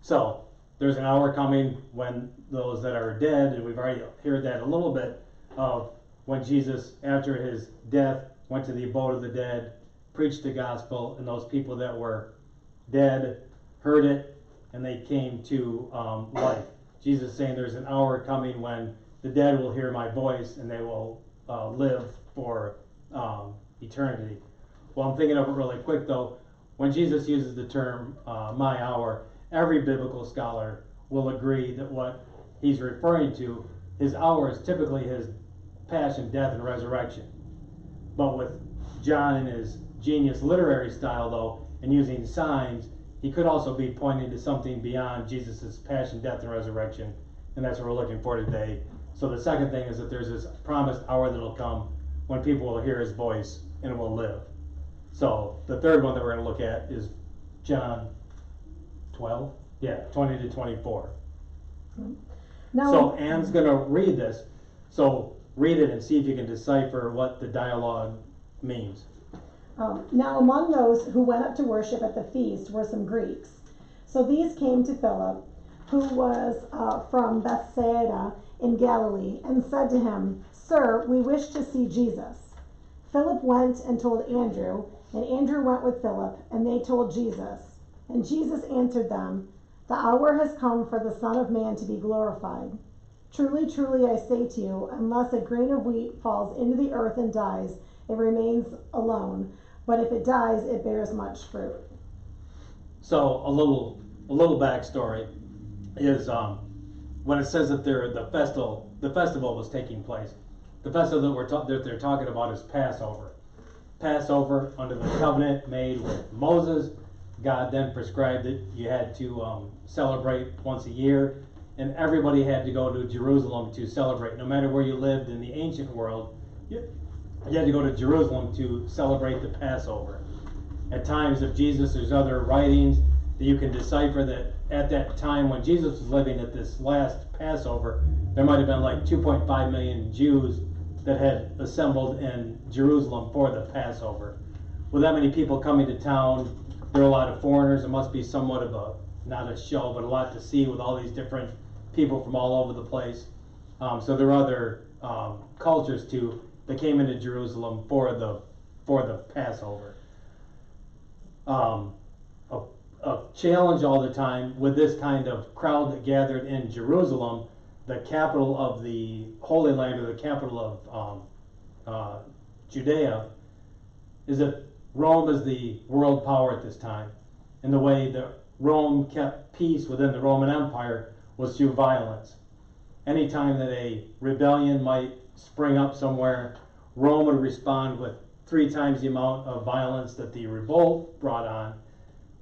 [SPEAKER 5] So there's an hour coming when those that are dead, and we've already heard that a little bit of when Jesus, after his death, went to the abode of the dead, preached the gospel, and those people that were dead heard it, and they came to life. Jesus is saying there's an hour coming when the dead will hear my voice, and they will live for eternity. Well, I'm thinking of it really quick though. When Jesus uses the term my hour, every biblical scholar will agree that what he's referring to, his hour is typically his passion, death, and resurrection. But with John and his genius literary style though, and using signs, he could also be pointing to something beyond Jesus' passion, death, and resurrection. And that's what we're looking for today. So the second thing is that there's this promised hour that will come when people will hear his voice and will live. So the third one that we're going to look at is John 12, 20 to 24.
[SPEAKER 2] Now,
[SPEAKER 5] So Anne's going to read this. So read it and see if you can decipher what the dialogue means.
[SPEAKER 2] now among those who went up to worship at the feast were some Greeks. So these came to Philip, who was from Bethsaida in Galilee, and said to him, "Sir, we wish to see Jesus." Philip went and told Andrew, and Andrew went with Philip, and they told Jesus. And Jesus answered them, "The hour has come for the Son of Man to be glorified. Truly, truly, I say to you, unless a grain of wheat falls into the earth and dies, it remains alone. But if it dies, it bears much fruit."
[SPEAKER 5] So a little backstory is when it says that the festival was taking place. The festival that they're talking about is Passover. Passover under the covenant made with Moses. God then prescribed that you had to celebrate once a year, and everybody had to go to Jerusalem to celebrate. No matter where you lived in the ancient world, you had to go to Jerusalem to celebrate the Passover. At times of Jesus, there's other writings that you can decipher that at that time when Jesus was living at this last Passover, there might have been like 2.5 million Jews that had assembled in Jerusalem for the Passover. With that many people coming to town, there are a lot of foreigners. It must be somewhat of not a show, but a lot to see with all these different people from all over the place. So there are other cultures too that came into Jerusalem for the Passover. A challenge all the time with this kind of crowd that gathered in Jerusalem, the capital of the Holy Land, or the capital of Judea, is that Rome is the world power at this time. And the way that Rome kept peace within the Roman Empire was through violence. Anytime that a rebellion might spring up somewhere, Rome would respond with 3 times the amount of violence that the revolt brought on.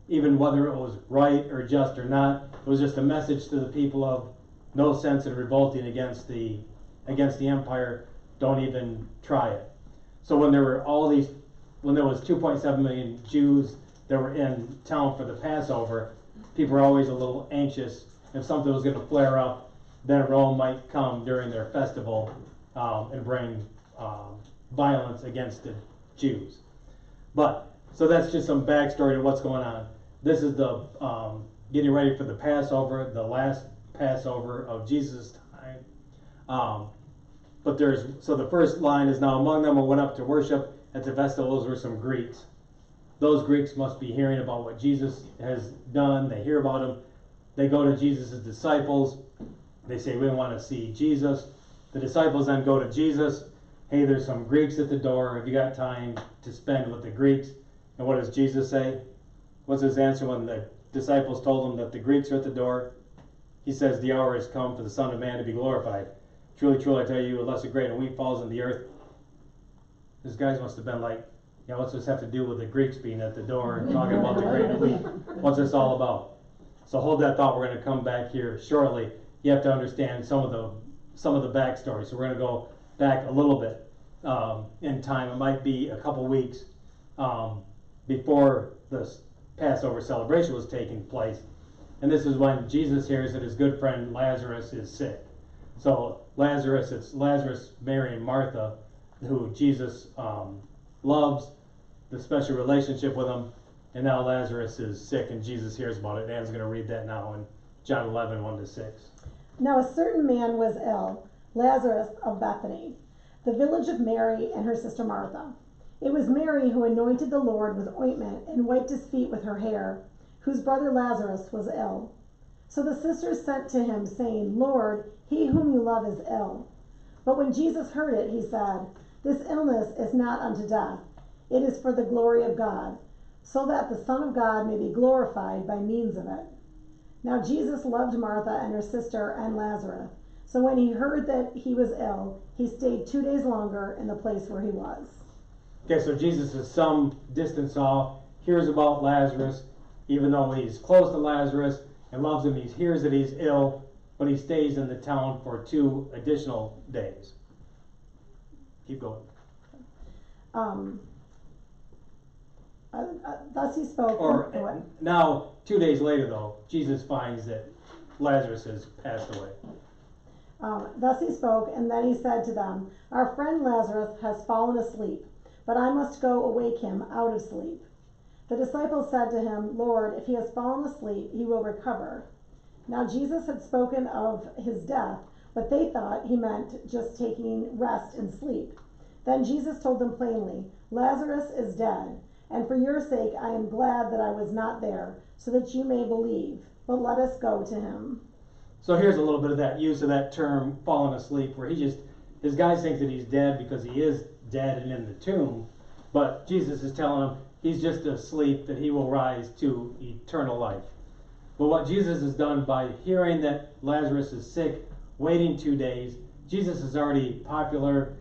[SPEAKER 5] Even whether it was right or just or not, it was just a message to the people of no sense in revolting against the empire. Don't even try it. So when there was 2.7 million Jews that were in town for the Passover, people were always a little anxious if something was going to flare up. Then Rome might come during their festival and bring violence against the Jews. So that's just some backstory to what's going on. This is the getting ready for the Passover, the last Passover of Jesus' time. So the first line is, "Now among them who went up to worship at the festivals were some Greeks." Those Greeks must be hearing about what Jesus has done. They hear about him. They go to Jesus' disciples. They say, "We want to see Jesus." The disciples then go to Jesus. "Hey, there's some Greeks at the door. Have you got time to spend with the Greeks?" And what does Jesus say? What's his answer when the disciples told him that the Greeks are at the door? He says, "The hour has come for the Son of Man to be glorified. Truly, truly, I tell you, unless a grain of wheat falls in the earth." These guys must have been like, what's this have to do with the Greeks being at the door and talking about the grain of wheat? What's this all about? So hold that thought. We're going to come back here shortly. You have to understand some of the backstory. So we're going to go back a little bit in time. It might be a couple weeks before the Passover celebration was taking place. And this is when Jesus hears that his good friend Lazarus is sick. So it's Lazarus, Mary, and Martha, who Jesus loves, the special relationship with him. And now Lazarus is sick, and Jesus hears about it. Anne's going to read that now in John 11, 1-6.
[SPEAKER 2] Now a certain man was ill, Lazarus of Bethany, the village of Mary and her sister Martha. It was Mary who anointed the Lord with ointment and wiped his feet with her hair, whose brother Lazarus was ill. So the sisters sent to him, saying, "Lord, he whom you love is ill." But when Jesus heard it, he said, "This illness is not unto death. It is for the glory of God, so that the Son of God may be glorified by means of it." Now Jesus loved Martha and her sister and Lazarus. So when he heard that he was ill, he stayed 2 days longer in the place where he was.
[SPEAKER 5] Okay, so Jesus is some distance off, hears about Lazarus, even though he's close to Lazarus and loves him. He hears that he's ill, but he stays in the town for 2 additional days. Keep going.
[SPEAKER 2] Thus he spoke.
[SPEAKER 5] Now, 2 days later, though, Jesus finds that Lazarus has passed away.
[SPEAKER 2] Thus he spoke, and then he said to them, "Our friend Lazarus has fallen asleep, but I must go awake him out of sleep." The disciples said to him, "Lord, if he has fallen asleep, he will recover." Now Jesus had spoken of his death, but they thought he meant just taking rest and sleep. Then Jesus told them plainly, Lazarus is dead, and for your sake I am glad that I was not there, so that you may believe. But let us go to him.
[SPEAKER 5] So here's a little bit of that use of that term, fallen asleep, where his guys think that he's dead because he is dead and in the tomb, but Jesus is telling him he's just asleep, that he will rise to eternal life. But what Jesus has done by hearing that Lazarus is sick, waiting 2 days, Jesus is already popular.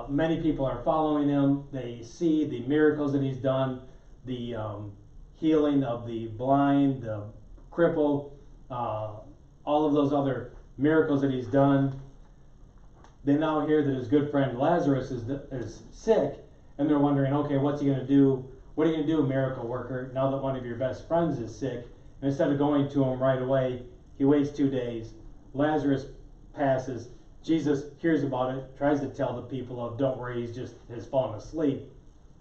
[SPEAKER 5] Many people are following him. They see the miracles that he's done, the healing of the blind, the crippled, all of those other miracles that he's done. They now hear that his good friend Lazarus is sick, and they're wondering, okay, what's he going to do? What are you going to do, miracle worker, now that one of your best friends is sick? And instead of going to him right away, he waits 2 days. Lazarus passes. Jesus hears about it, tries to tell the people of, don't worry, has fallen asleep.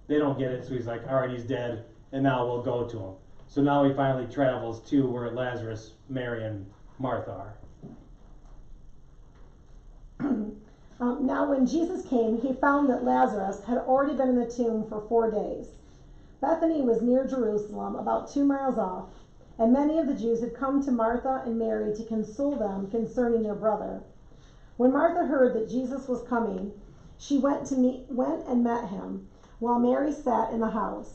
[SPEAKER 5] They don't get it, so he's like, all right, he's dead, and now we'll go to him. So now he finally travels to where Lazarus, Mary, and Martha are.
[SPEAKER 2] Now when Jesus came, he found that Lazarus had already been in the tomb for 4 days. Bethany was near Jerusalem, about 2 miles off, and many of the Jews had come to Martha and Mary to console them concerning their brother. When Martha heard that Jesus was coming, she went and met him, while Mary sat in the house.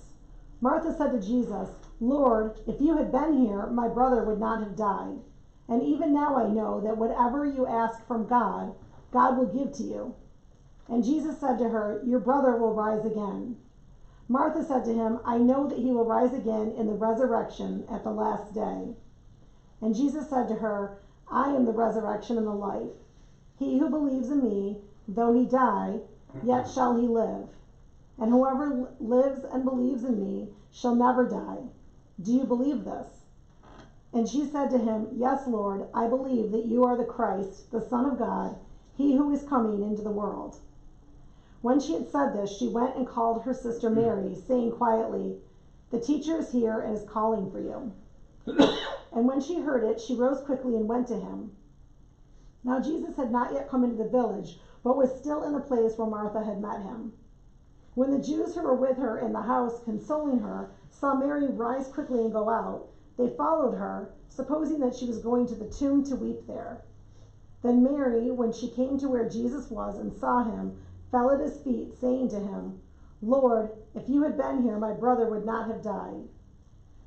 [SPEAKER 2] Martha said to Jesus, Lord, if you had been here, my brother would not have died. And even now I know that whatever you ask from God, God will give to you. And Jesus said to her, your brother will rise again. Martha said to him, I know that he will rise again in the resurrection at the last day. And Jesus said to her, I am the resurrection and the life. He who believes in me, though he die, yet shall he live. And whoever lives and believes in me shall never die. Do you believe this? And she said to him, Yes, Lord, I believe that you are the Christ, the Son of God, he who is coming into the world. When she had said this, she went and called her sister Mary, saying quietly, The teacher is here and is calling for you. And when she heard it, she rose quickly and went to him. Now Jesus had not yet come into the village, but was still in the place where Martha had met him. When the Jews who were with her in the house, consoling her, saw Mary rise quickly and go out, they followed her, supposing that she was going to the tomb to weep there. Then Mary, when she came to where Jesus was and saw him, fell at his feet, saying to him, Lord, if you had been here, my brother would not have died.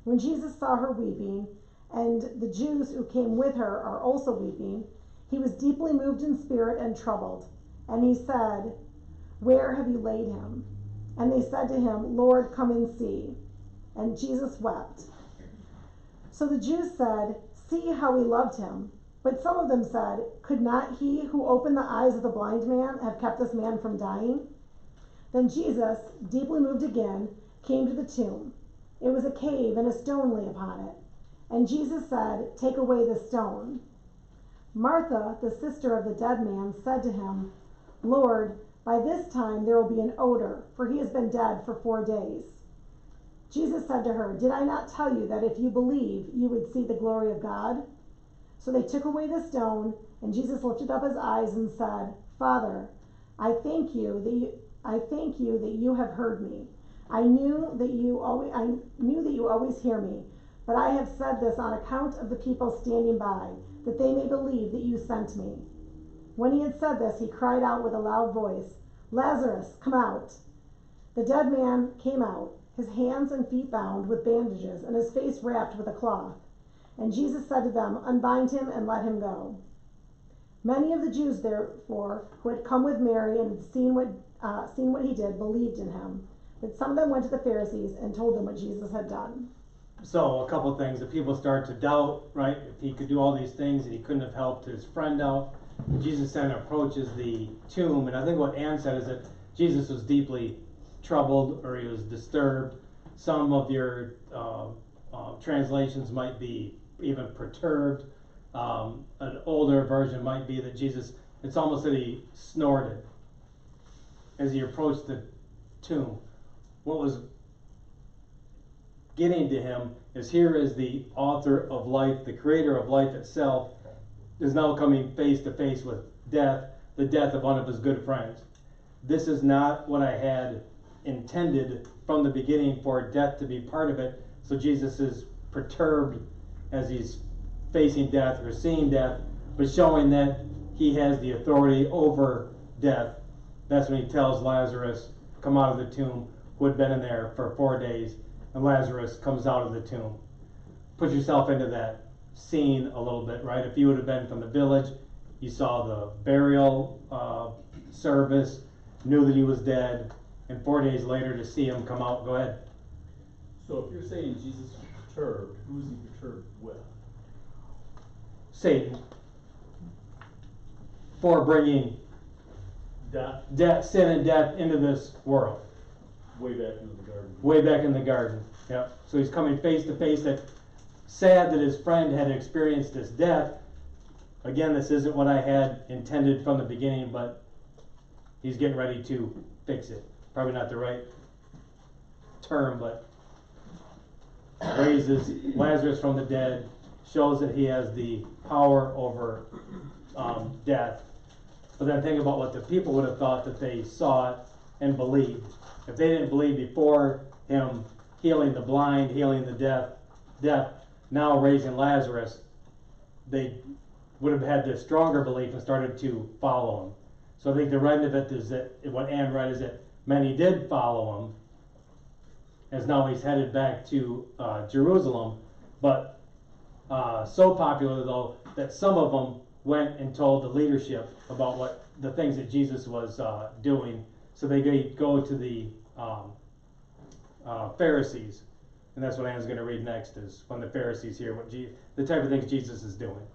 [SPEAKER 2] When Jesus saw her weeping, and the Jews who came with her are also weeping, he was deeply moved in spirit and troubled. And he said, Where have you laid him? And they said to him, Lord, come and see. And Jesus wept. So the Jews said, See how he loved him. But some of them said, Could not he who opened the eyes of the blind man have kept this man from dying? Then Jesus, deeply moved again, came to the tomb. It was a cave, and a stone lay upon it. And Jesus said, Take away the stone. Martha, the sister of the dead man, said to him, Lord, by this time there will be an odor, for he has been dead for 4 days. Jesus said to her, Did I not tell you that if you believe, you would see the glory of God? So they took away the stone, and Jesus lifted up his eyes and said, Father, I thank you that you have heard me. I knew that you always hear me, but I have said this on account of the people standing by, that they may believe that you sent me. When he had said this, he cried out with a loud voice, Lazarus, come out. The dead man came out, his hands and feet bound with bandages, and his face wrapped with a cloth. And Jesus said to them, Unbind him and let him go. Many of the Jews, therefore, who had come with Mary and had seen what he did, believed in him. But some of them went to the Pharisees and told them what Jesus had done.
[SPEAKER 5] So a couple of things. The people start to doubt, right? If he could do all these things and he couldn't have helped his friend out. Jesus then approaches the tomb. And I think what Ann said is that Jesus was deeply troubled, or he was disturbed. Some of your translations might be even perturbed. An older version might be that Jesus, it's almost that he snorted as he approached the tomb. What was getting to him is, here is the author of life, the creator of life itself, is now coming face to face with death, the death of one of his good friends. This is not what I had intended from the beginning for death to be part of it. So Jesus is perturbed as he's facing death or seeing death, but showing that he has the authority over death. That's when he tells Lazarus, come out of the tomb, who had been in there for 4 days, and Lazarus comes out of the tomb. Put yourself into that scene a little bit, right? If you would have been from the village, you saw the burial service, knew that he was dead, and 4 days later to see him come out. Go ahead.
[SPEAKER 7] So if you're saying Jesus is perturbed, who's he perturbed with?
[SPEAKER 5] Satan, for bringing
[SPEAKER 7] Death,
[SPEAKER 5] sin and death into this world.
[SPEAKER 7] way back into the garden.
[SPEAKER 5] Way back in the garden. Yep. So he's coming face to face. That sad that his friend had experienced this death. Again, this isn't what I had intended from the beginning, but he's getting ready to fix it. Probably not the right term, but raises Lazarus from the dead, shows that he has the power over death. But then think about what the people would have thought that they saw it and believed. If they didn't believe before him healing the blind, healing the deaf, now raising Lazarus, they would have had this stronger belief and started to follow him. So I think the right of it is that what Ann read is that many did follow him, as now he's headed back to Jerusalem. But so popular though that some of them went and told the leadership about what the things that Jesus was doing. So they go to the Pharisees, and that's what Anna's going to read next, is when the Pharisees hear what the type of things Jesus is doing.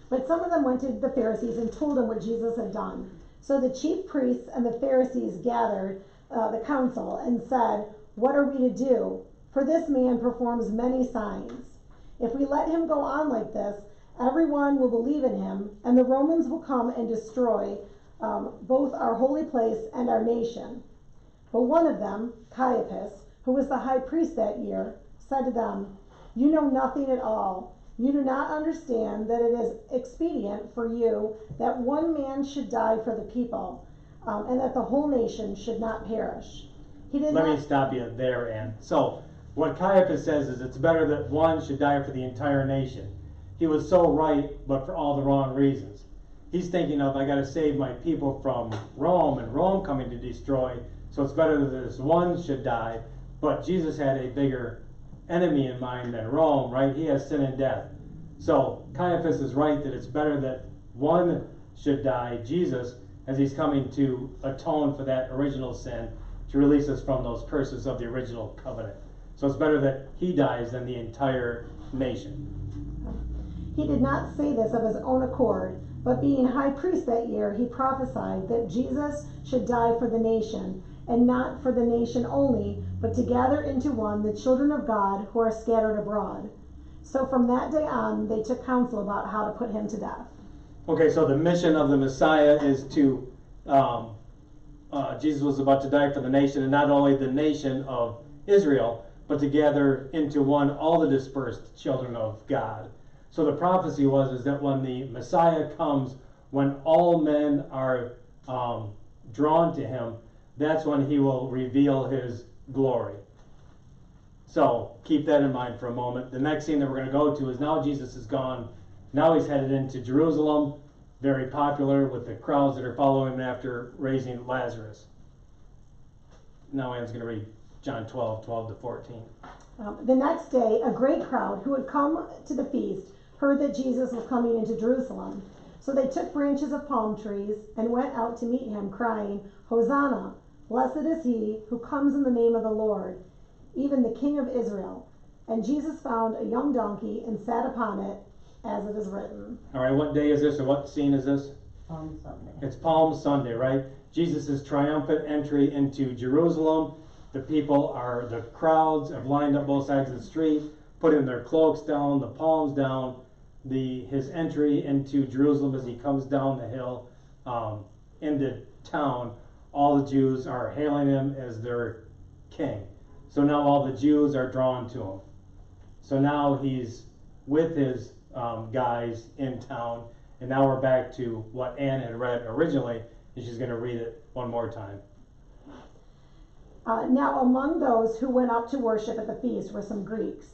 [SPEAKER 2] But some of them went to the Pharisees and told them what Jesus had done. So the chief priests and the Pharisees gathered the council and said, "What are we to do? For this man performs many signs. If we let him go on like this, everyone will believe in him, and the Romans will come and destroy both our holy place and our nation." But one of them, Caiaphas, who was the high priest that year, said to them, "You know nothing at all. You do not understand that it is expedient for you that one man should die for the people, and that the whole nation should not perish."
[SPEAKER 5] Let me stop you there, Ann. So what Caiaphas says is it's better that one should die for the entire nation. He was so right, but for all the wrong reasons. He's thinking of, I got to save my people from Rome and Rome coming to destroy, so it's better that this one should die. But Jesus had a bigger enemy in mind than Rome, right? He has sin and death. So Caiaphas is right that it's better that one should die, Jesus, as he's coming to atone for that original sin, to release us from those curses of the original covenant. So it's better that he dies than the entire nation.
[SPEAKER 2] He did not say this of his own accord, but being high priest that year, he prophesied that Jesus should die for the nation, and not for the nation only, but to gather into one the children of God who are scattered abroad. So from that day on, they took counsel about how to put him to death.
[SPEAKER 5] Okay, so the mission of the Messiah is to, Jesus was about to die for the nation, and not only the nation of Israel, but to gather into one all the dispersed children of God. So the prophecy is that when the Messiah comes, when all men are drawn to him, that's when he will reveal his glory. So keep that in mind for a moment. The next scene that we're going to go to is now Jesus is gone. Now he's headed into Jerusalem, very popular with the crowds that are following him after raising Lazarus. Now Ann's going to read John 12 to 14.
[SPEAKER 2] The next day, a great crowd who had come to the feast heard that Jesus was coming into Jerusalem. So they took branches of palm trees and went out to meet him, crying, "Hosanna! Blessed is he who comes in the name of the Lord, even the King of Israel." And Jesus found a young donkey and sat upon it, as it is written.
[SPEAKER 5] All right, what day is this, or what scene is this?
[SPEAKER 1] Palm Sunday.
[SPEAKER 5] It's Palm Sunday, right? Jesus' triumphant entry into Jerusalem. The crowds have lined up both sides of the street, putting their cloaks down, the palms down. His entry into Jerusalem as he comes down the hill into town, all the Jews are hailing him as their king. So now all the Jews are drawn to him. So now he's with his guys in town, And now we're back to what Ann had read originally, and she's going to read it one more time.
[SPEAKER 2] Now among those who went up to worship at the feast were some Greeks.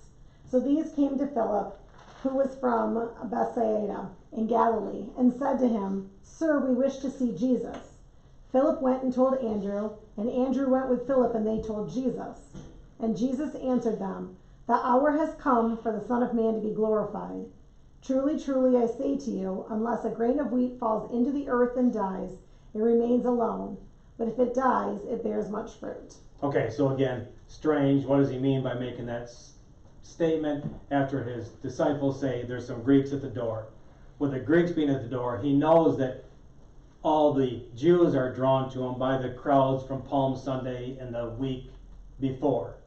[SPEAKER 2] So these came to Philip, who was from Bethsaida in Galilee, and said to him, Sir, we wish to see Jesus. Philip went and told Andrew, and Andrew went with Philip, and they told Jesus. And Jesus answered them, The hour has come for the Son of Man to be glorified. Truly, truly, I say to you, unless a grain of wheat falls into the earth and dies, it remains alone. But if it dies, it bears much fruit.
[SPEAKER 5] Okay, so again, strange. What does he mean by making that statement after his disciples say there's some Greeks at the door? With the Greeks being at the door, he knows that all the Jews are drawn to him by the crowds from Palm Sunday and the week before.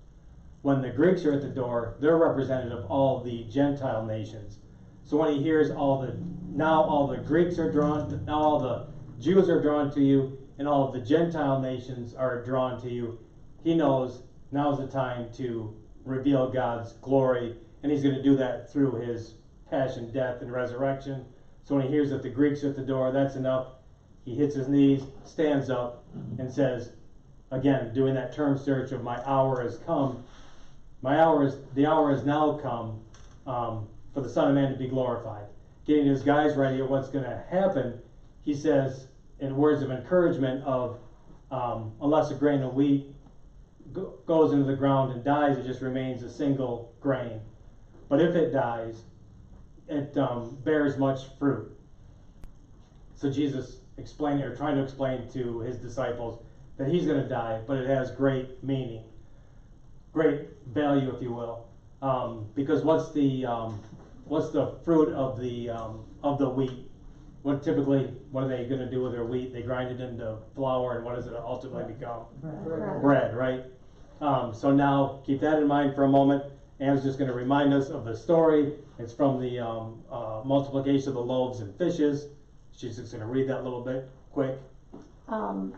[SPEAKER 5] When the Greeks are at the door, they're representative of all the Gentile nations. So when he hears all the Greeks are drawn, now all the Jews are drawn to you, and all of the Gentile nations are drawn to you, he knows now's the time to reveal God's glory, and he's going to do that through his passion, death, and resurrection. So when he hears that the Greeks are at the door, that's enough. He hits his knees, stands up, and says, again, doing that term search of my hour has come. The hour has now come for the Son of Man to be glorified. Getting his guys ready of what's going to happen, he says, in words of encouragement of, unless a grain of wheat goes into the ground and dies, it just remains a single grain. But if it dies, it bears much fruit. So Jesus trying to explain to his disciples that he's going to die, but it has great meaning, great value, if you will, because what's the fruit of the wheat? What are they going to do with their wheat? They grind it into flour, and what does it ultimately become? Bread, right? So now keep that in mind for a moment. Anne's just going to remind us of the story. It's from the multiplication of the loaves and fishes. She's just going to read that a little bit quick.
[SPEAKER 2] And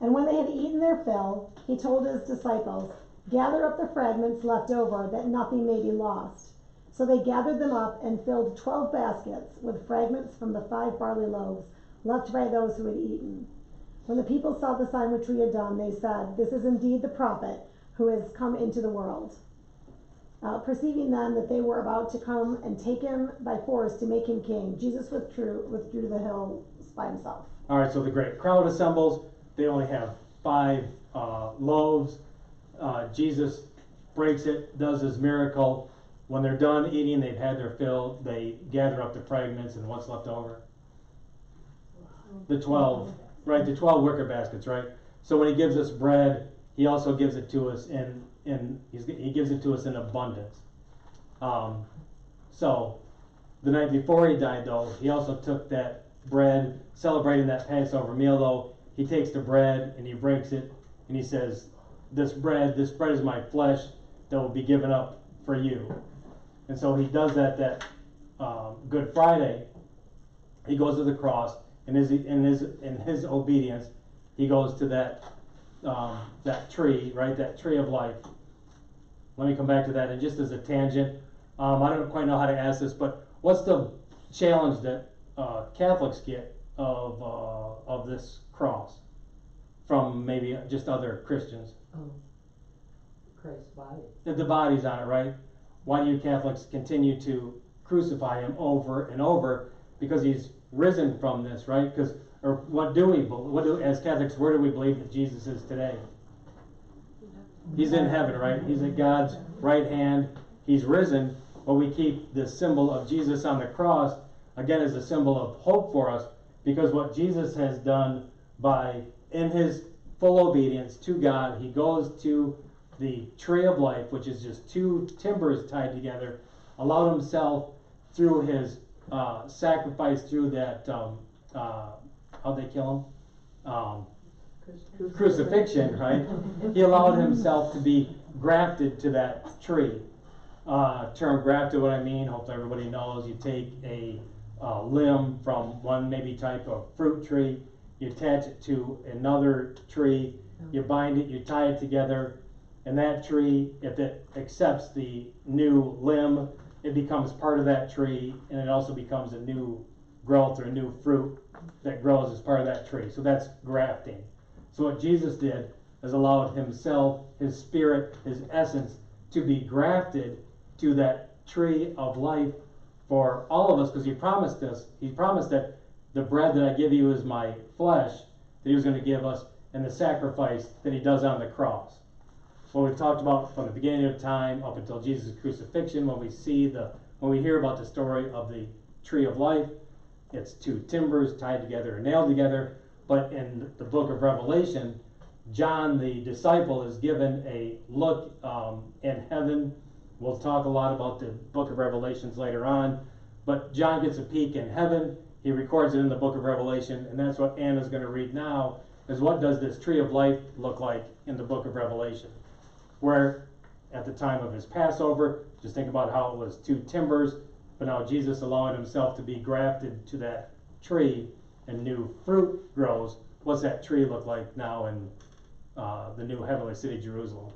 [SPEAKER 2] when they had eaten their fill, he told his disciples, Gather up the fragments left over, that nothing may be lost. So they gathered them up and filled 12 baskets with fragments from the 5 barley loaves left by those who had eaten. When the people saw the sign which we had done, they said, This is indeed the prophet who has come into the world. Perceiving then that they were about to come and take him by force to make him king, Jesus withdrew to the hills by himself.
[SPEAKER 5] All right, so the great crowd assembles. They only have 5 loaves. Jesus breaks it, does his miracle. When they're done eating, they've had their fill, they gather up the fragments, and what's left over? The 12, right? The 12 wicker baskets, right? So when he gives us bread, he also gives it to us he gives it to us in abundance. So the night before he died, though, he also took that bread, celebrating that Passover meal, though. He takes the bread and he breaks it, and he says, This bread is my flesh that will be given up for you. And so he does that Good Friday. He goes to the cross, and in his obedience, he goes to that tree, right? That tree of life. Let me come back to that. And just as a tangent, I don't quite know how to ask this, but what's the challenge that Catholics get of this cross from maybe just other Christians?
[SPEAKER 4] Oh, Christ's body.
[SPEAKER 5] The body's on it, right? Why do you Catholics continue to crucify him over and over? Because he's risen from this, right? As Catholics, where do we believe that Jesus is today? He's in heaven, right? He's at God's right hand. He's risen, but we keep the symbol of Jesus on the cross, again, as a symbol of hope for us, because what Jesus has done in his full obedience to God, he goes to the tree of life, which is just 2 timbers tied together, allowed himself through his sacrifice, through that, how'd they kill him? Crucifixion, right? He allowed himself to be grafted to that tree. Term grafted, what I mean, hopefully everybody knows, you take a limb from one maybe type of fruit tree, you attach it to another tree, you bind it, you tie it together, and that tree, if it accepts the new limb, it becomes part of that tree, and it also becomes a new growth or new fruit that grows as part of that tree. So that's grafting. So what Jesus did is allowed himself, his spirit, his essence to be grafted to that tree of life for all of us, because he promised us, he promised that the bread that I give you is my flesh that he was going to give us, and the sacrifice that he does on the cross. What we've talked about from the beginning of time up until Jesus' crucifixion, when we hear about the story of the tree of life, it's two timbers tied together and nailed together. But in the book of Revelation, John the disciple is given a look in heaven. We'll talk a lot about the book of Revelations later on, but John gets a peek in heaven. He records it in the book of Revelation, and that's what Anna's going to read now, is what does this tree of life look like in the book of Revelation, where at the time of his Passover, just think about how it was two timbers, but now Jesus allowing himself to be grafted to that tree and new fruit grows. What's that tree look like now in the new heavenly city, Jerusalem?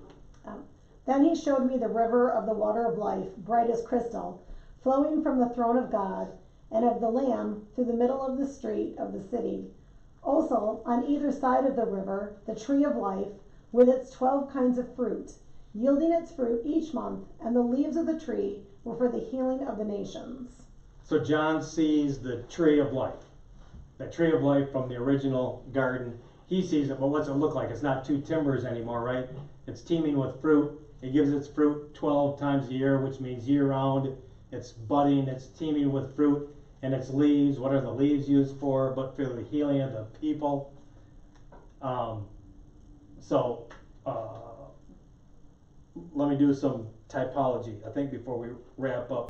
[SPEAKER 2] Then he showed me the river of the water of life, bright as crystal, flowing from the throne of God and of the Lamb through the middle of the street of the city. Also, on either side of the river, the tree of life, with its 12 kinds of fruit, yielding its fruit each month, and the leaves of the tree were for the healing of the nations.
[SPEAKER 5] So John sees the tree of life, that tree of life from the original garden. He sees it, but what's it look like? It's not two timbers anymore, right? It's teeming with fruit. It gives its fruit 12 times a year, which means year-round. It's budding, it's teeming with fruit, and its leaves, what are the leaves used for? But for the healing of the people. Let me do some typology, I think, before we wrap up.